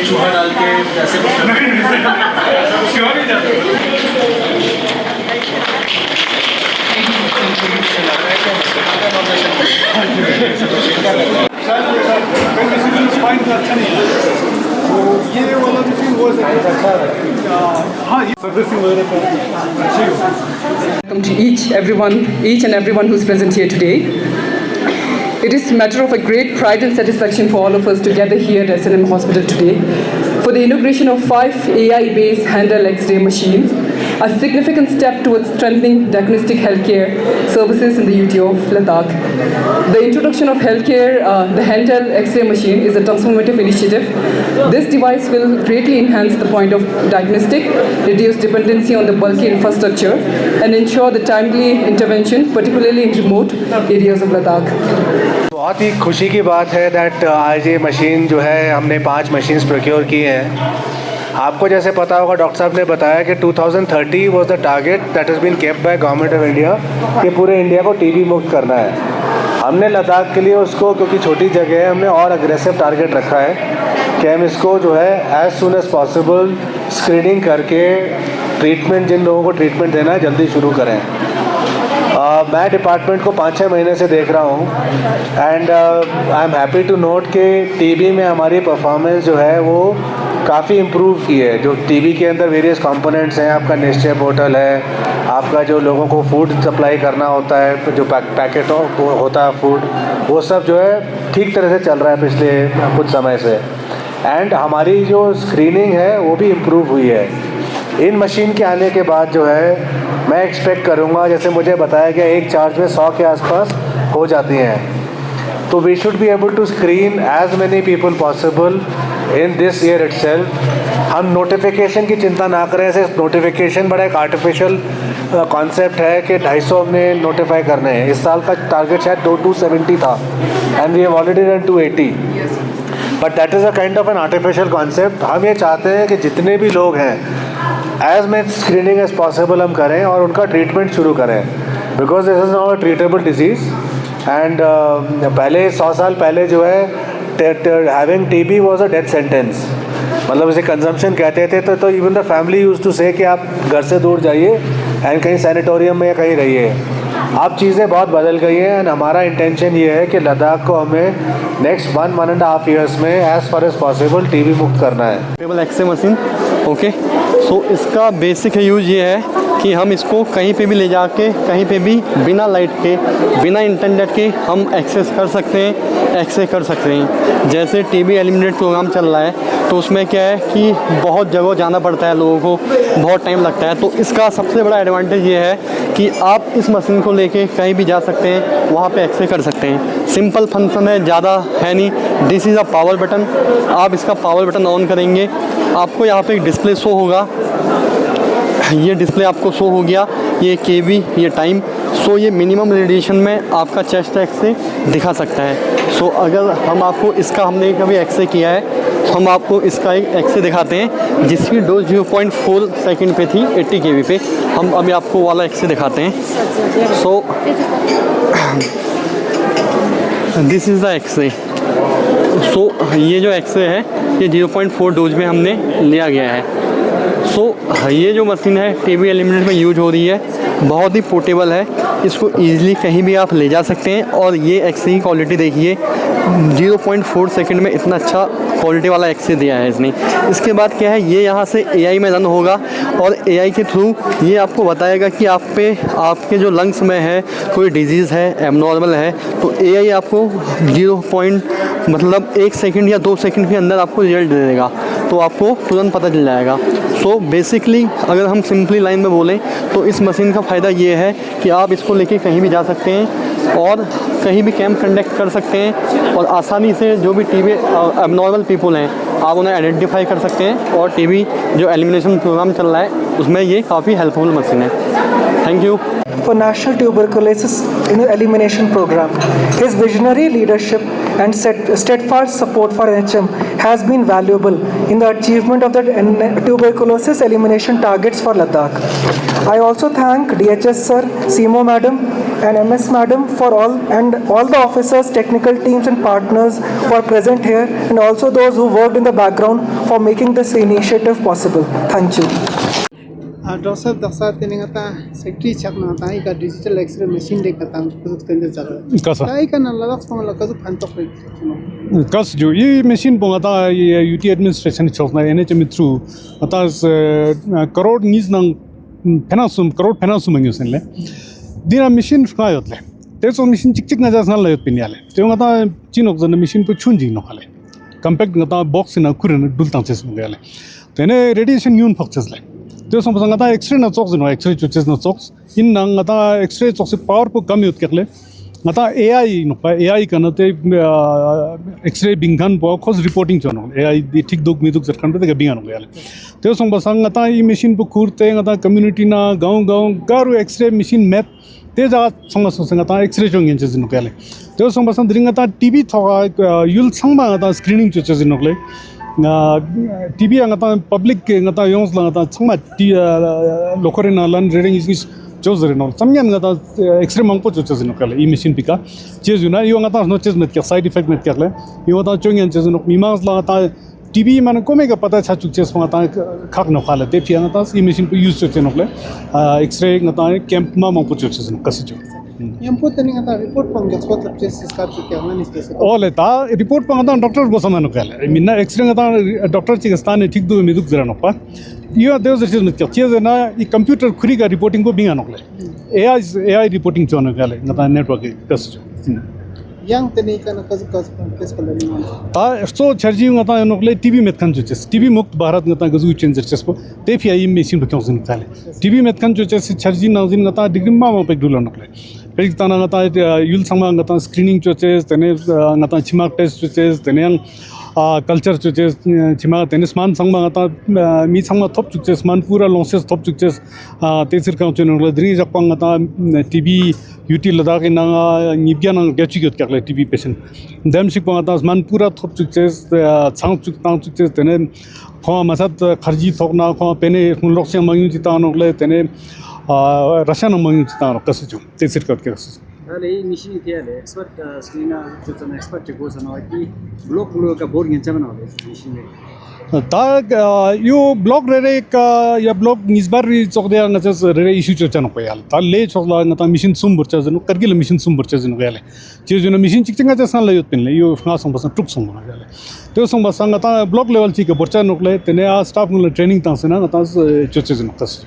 चूहा डाल के ऐसे ये वाला Welcome to each and everyone who's present here today. It is a matter of a great pride and satisfaction for all of us to gather here at S&M Hospital today for the inauguration of 5 AI-based handheld X-ray machines, a significant step towards strengthening diagnostic healthcare services in the UT of Ladakh. The introduction of the handheld X-ray machine is a transformative initiative. This device will greatly enhance the point of diagnostic, reduce dependency on the bulky infrastructure, and ensure the timely intervention, particularly in remote areas of Ladakh. बहुत ही खुशी की बात है that आज ये machine जो है हमने 5 मशीन्स प्रोक्योर की हैं। आपको जैसे पता होगा डॉक्टर साहब ने बताया कि 2030 was the target that has been kept by government of India कि पूरे इंडिया को टीबी मुक्त करना है। हमने लद्दाख के लिए उसको, क्योंकि छोटी जगह है, हमने और अग्रेसिव टारगेट रखा है कि हम इसको जो है as soon as possible screening करके ट्रीटमेंट, जिन लोगों को ट्रीटमेंट देना है, जल्दी शुरू करें। मैं डिपार्टमेंट को 5-6 महीने से देख रहा हूँ and I am happy to note कि टीबी में हमारी परफॉर्मेंस जो है वो काफ़ी इम्प्रूव की है। जो टीबी के अंदर वेरियस कंपोनेंट्स हैं, आपका निश्चय पोर्टल है, आपका जो लोगों को फूड सप्लाई करना होता है, जो पैकेट होता है फूड, वो सब जो है ठीक तरह से चल रहा है पिछले कुछ समय से। एंड हमारी जो स्क्रीनिंग है वो भी इम्प्रूव हुई है। इन मशीन के आने के बाद जो है मैं एक्सपेक्ट करूँगा, जैसे मुझे बताया गया, एक चार्ज में 100 के आसपास हो जाती हैं, तो we should be able to screen as many people possible in this year itself. हम नोटिफिकेशन की चिंता ना करें। ऐसे नोटिफिकेशन बड़ा एक आर्टिफिशियल कॉन्सेप्ट है कि 250 में नोटिफाई करने हैं। इस साल का टारगेट शायद 270 था and we have already done 280, but that is a kind of an artificial concept. हम ये चाहते हैं कि जितने भी लोग हैं as much screening as possible हम करें और उनका ट्रीटमेंट शुरू करें, because this is not a treatable disease. And पहले 100 साल पहले जो है having TB was a death sentence, मतलब इसे कंजम्पशन कहते थे। तो even the family use to से कि आप घर से दूर जाइए एंड कहीं सैनिटोरियम में या कहीं रहिए। अब चीज़ें बहुत बदल गई हैं एंड हमारा इंटेंशन ये है कि लद्दाख को हमें नेक्स्ट 1.5 ईयर्स में as far as possible TB मुक्त करना है। Table X-ray machine, okay. So इसका बेसिक यूज़ ये है कि हम इसको कहीं पे भी ले जाके, कहीं पे भी बिना लाइट के, बिना इंटरनेट के हम एक्सेस कर सकते हैं, एक्सरे कर सकते हैं। जैसे टीबी एलिमिनेट प्रोग्राम चल रहा है तो उसमें क्या है कि बहुत जगह जाना पड़ता है, लोगों को बहुत टाइम लगता है। तो इसका सबसे बड़ा एडवांटेज ये है कि आप इस मशीन को लेके कहीं भी जा सकते हैं, वहाँ पे एक्सरे कर सकते हैं। सिंपल फंक्शन है, ज़्यादा है नहीं। This is a power button. आप इसका पावर बटन ऑन करेंगे, आपको यहाँ पे एक डिस्प्ले शो होगा। ये डिस्प्ले आपको शो हो गया, ये केवी, ये टाइम। सो ये मिनिमम रेडिएशन में आपका चेस्ट एक्सरे दिखा सकता है। सो अगर हम आपको इसका, हमने कभी एक्सरे किया है, तो हम आपको इसका एक एक्सरे दिखाते हैं जिसकी डोज 0.4 सेकंड पे थी 80 kV पे। हम अभी आपको वाला एक्सरे दिखाते हैं। So this is the X-ray. So ये जो एक्सरे है ये 0.4 डोज में हमने लिया गया है। सो ये जो मशीन है टीबी एलिमिनेट में यूज हो रही है, बहुत ही पोर्टेबल है। इसको ईज़िली कहीं भी आप ले जा सकते हैं। और ये एक्सरे की क्वालिटी देखिए, 0.4 सेकंड में इतना अच्छा क्वालिटी वाला एक्सरे दिया है इसने। इसके बाद क्या है, ये यहाँ से एआई में रन होगा और एआई के थ्रू ये आपको बताएगा कि आप पे, आपके जो लंग्स में है कोई डिजीज़ है, एबनॉर्मल है, तो एआई आपको 1 सेकंड या 2 सेकंड के अंदर आपको रिजल्ट दे देगा, तो आपको तुरंत पता चल जाएगा। सो बेसिकली अगर हम सिंपली लाइन में बोलें तो इस मशीन का फ़ायदा ये है कि आप इसको लेके कहीं भी जा सकते हैं और कहीं भी कैंप कंडक्ट कर सकते हैं और आसानी से जो भी टीबी एबनॉर्मल पीपल हैं आप उन्हें आइडेंटिफाई कर सकते हैं। और टीबी जो एलिमिनेशन प्रोग्राम चल रहा है उसमें ये काफ़ी हेल्पफुल मशीन है। Thank you. For National Tuberculosis Elimination Program. His visionary leadership and steadfast support for NHM has been valuable in the achievement of the tuberculosis elimination targets for Ladakh. I also thank DHS Sir, CMO Madam, and MS Madam for all the officers, technical teams and partners who are present here, and also those who worked in the background for making this initiative possible. Thank you. Doctor साहब दक्षा तेने का secretary छकना ताई का digital x ray machine दे का तांग कुछ तेने चला कसा ताई का ना लगा फंग लगा कुछ फंटो पे कस जो ये मशीन पोंगा ये यूटी एडमिनिस्ट्रेशन चलना एनएचएम थ्रू अता करोड़ नीज नंग करोड़ फाइनेंस मंगयोसन ले दिना मशीन फायोतले तेसो मशीन चिक चिक नजा सन लायोत पिन्याले तेंगा ता चिनोक जन मशीन पे छुंजी नखाले कॉम्पैक्ट गता बॉक्स ना कुरन डुलता चेस गयाले तेने रेडिएशन यून फक्चस ले त्यो समझ ता एक्सरे ना चोक्स नो एक्सरे चुचेस ना चोक्स इन नंग ता एक्सरे चोक्स पावर पे कम यूत केले ता एआई नो एआई कन ते एक्सरे बिंगन पो खोज रिपोर्टिंग चनो एआई ठीक दुख मिदुक जरखन पे बिंगन हो गयाले त्यो समझ ता ई मशीन पे कुरते ता कम्युनिटी ना गांव गारू एक्सरे मशीन मैप ते जा समझ ता एक्सरे जोंगेन चेस नो केले त्यो समझ द्रिंग ता टीवी थोगा युल संगमा ता स्क्रीनिंग चुचेस नो ले TV ang ata public ngata yongs lang ata changma lokore na lan reading is jozre no samyan ngata extreme mangpo choches no kale e machine pika chezu na yo ngata no ches met kya side effect met kya le yo ata chongyan chezu no mimang la ata TV man komega pata cha chuk ches ma ata khak no khale te phi ngata e machine ko use choche no le x-ray ngata camp ma mangpo choches no kasi jo यम पो तेने का report पंग गस्पत लपचेस इसका चुके हैं नहीं specific ओले ता रिपोर्ट पंग ता डॉक्टर को समान कले मिन्ना एक्सरे ता डॉक्टर चिक स्थान ठीक दो मिदुक जरा नपा यो देव जर्सीज में चेज ना ई कंप्यूटर खुरी का रिपोर्टिंग को बिंगा नकले एआई रिपोर्टिंग चोन कले ngata नेटवर्क कस yang तेने का ना कस प्लेस कर लेनी ता सो चार्जिंग ngata नकले टीवी में खन चेस टीवी मुक्त भारत ngata गजु चेंजर चेस को ते फि आई मशीन पे क्यों कले टीवी में खन चेस चार्जिंग नाजिन ngata डिग्री मा पे दुलो नकले पेज तना ngata युल संग ngata स्क्रीनिंग चेस तने ngata चिमाक टेस्ट चेस तने कल्चर चुचे चिमा तेने स्मान संग ngata मी संग थप चुचे स्मान पूरा लॉसेस थप चुचे तेसिर का चुन द्रि जपंग ngata टीबी यूटी लदा के ना निब्या ना गेचिगत करले टीबी पेशेंट देम सिक ngata स्मान पूरा थप चुचे छांग चुचे तेने खो मसत खर्जी थोकना खो पेने लोकसे मंगु चिता नले तेने रशन मंगु चिता कसु तेसिर का अहिले मिसिन थियाले एक्सपर्ट स्क्रिना जुन एक्सपर्ट को छ न कि ब्लक का बोर्ड गिन्छ न होला मिसिन ता यो ब्लक रे का या ब्लक निजबार चोकदे ngachas रे इशू चोचन को याल ता ले चोला ngata मिसिन सुम बर्चा जनु करगिल मिसिन सुम बर्चा जनु गयाले जे जनु मिसिन चिकचिंगा चसन ल योत पिनले यो फा संग बस टुक संग गयाले त्यो संग बस ngata ब्लक लेवल चिक बर्चा नकले तने आ स्टाफ न ट्रेनिंग तासना ngata चोचे जनु कस